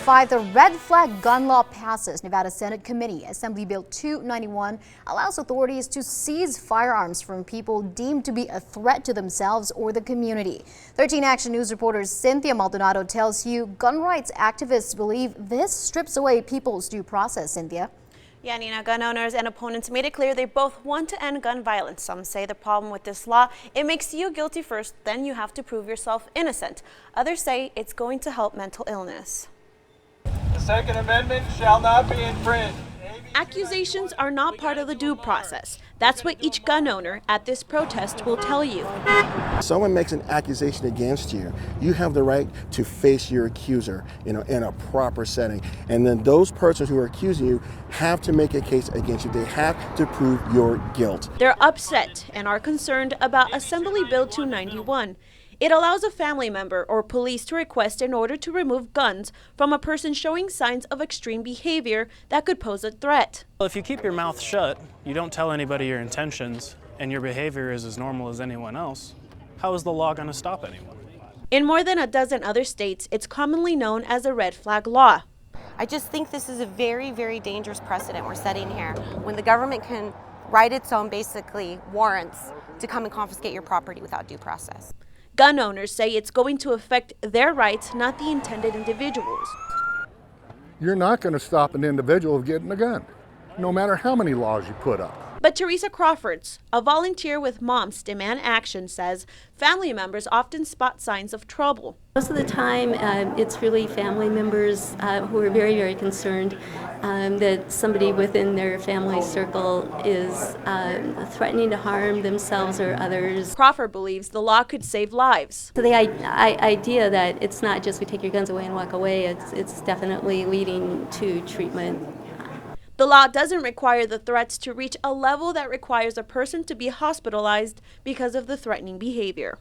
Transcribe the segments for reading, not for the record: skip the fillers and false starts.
5, the red flag gun law passes. Nevada Senate Committee Assembly Bill 291 allows authorities to seize firearms from people deemed to be a threat to themselves or the community. 13 Action News reporter Cynthia Maldonado tells you gun rights activists believe this strips away people's due process. Cynthia. Yeah, Nina, gun owners and opponents made it clear they both want to end gun violence. Some say the problem with this law, it makes you guilty first, then you have to prove yourself innocent. Others say it's going to help mental illness. The Second Amendment shall not be infringed. Accusations are not part of the due process. That's what each gun owner at this protest will tell you. Someone makes an accusation against you, you have the right to face your accuser, in a proper setting. And then those persons who are accusing you have to make a case against you. They have to prove your guilt. They're upset and are concerned about Assembly Bill 291. It allows a family member or police to request an order to remove guns from a person showing signs of extreme behavior that could pose a threat. Well, if you keep your mouth shut, you don't tell anybody your intentions, and your behavior is as normal as anyone else, how is the law going to stop anyone? In more than a dozen other states, it's commonly known as a red flag law. I just think this is a very, very dangerous precedent we're setting here when the government can write its own, basically, warrants to come and confiscate your property without due process. Gun owners say it's going to affect their rights, not the intended individuals. You're not going to stop an individual from getting a gun, no matter how many laws you put up. But Teresa Crawfords, a volunteer with Moms Demand Action, says family members often spot signs of trouble. Most of the time, it's really family members who are very, very concerned that somebody within their family circle is threatening to harm themselves or others. Crawford believes the law could save lives. So the idea that it's not just we take your guns away and walk away, it's definitely leading to treatment. The law doesn't require the threats to reach a level that requires a person to be hospitalized because of the threatening behavior.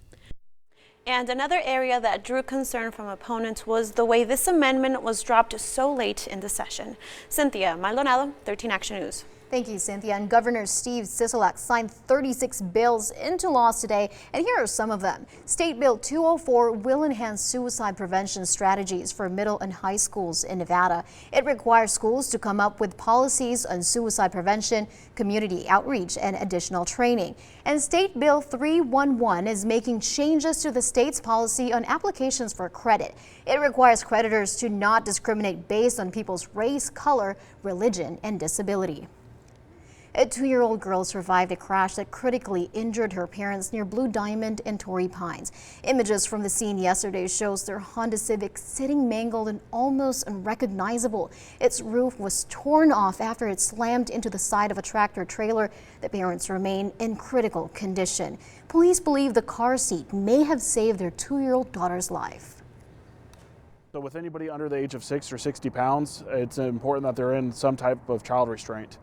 And another area that drew concern from opponents was the way this amendment was dropped so late in the session. Cynthia Maldonado, 13 Action News. Thank you, Cynthia. And Governor Steve Sisolak signed 36 bills into laws today, and here are some of them. State Bill 204 will enhance suicide prevention strategies for middle and high schools in Nevada. It requires schools to come up with policies on suicide prevention, community outreach, and additional training. And State Bill 311 is making changes to the state's policy on applications for credit. It requires creditors to not discriminate based on people's race, color, religion, and disability. A 2-year-old girl survived a crash that critically injured her parents near Blue Diamond and Torrey Pines. Images from the scene yesterday shows their Honda Civic sitting mangled and almost unrecognizable. Its roof was torn off after it slammed into the side of a tractor trailer. The parents remain in critical condition. Police believe the car seat may have saved their 2-year-old daughter's life. So with anybody under the age of 6 or 60 pounds, it's important that they're in some type of child restraint.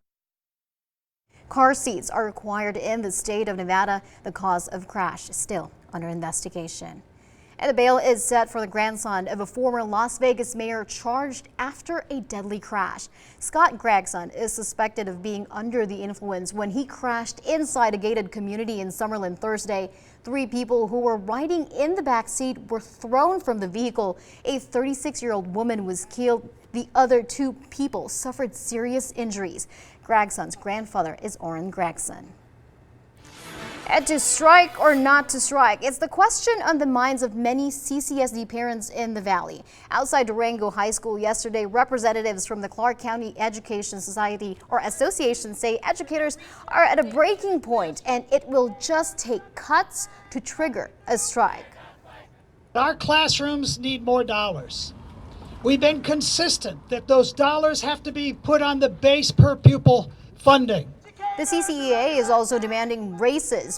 Car seats are required in the state of Nevada. The cause of crash is still under investigation. And the bail is set for the grandson of a former Las Vegas mayor charged after a deadly crash. Scott Gregson is suspected of being under the influence when he crashed inside a gated community in Summerlin Thursday. 3 people who were riding in the back seat were thrown from the vehicle. A 36-year-old woman was killed. The other 2 people suffered serious injuries. Gregson's grandfather is Orrin Gregson. And to strike or not to strike, it's the question on the minds of many CCSD parents in the Valley. Outside Durango High School yesterday, representatives from the Clark County Education Society or Association say educators are at a breaking point and it will just take cuts to trigger a strike. Our classrooms need more dollars. We've been consistent that those dollars have to be put on the base per pupil funding. The CCEA is also demanding raises.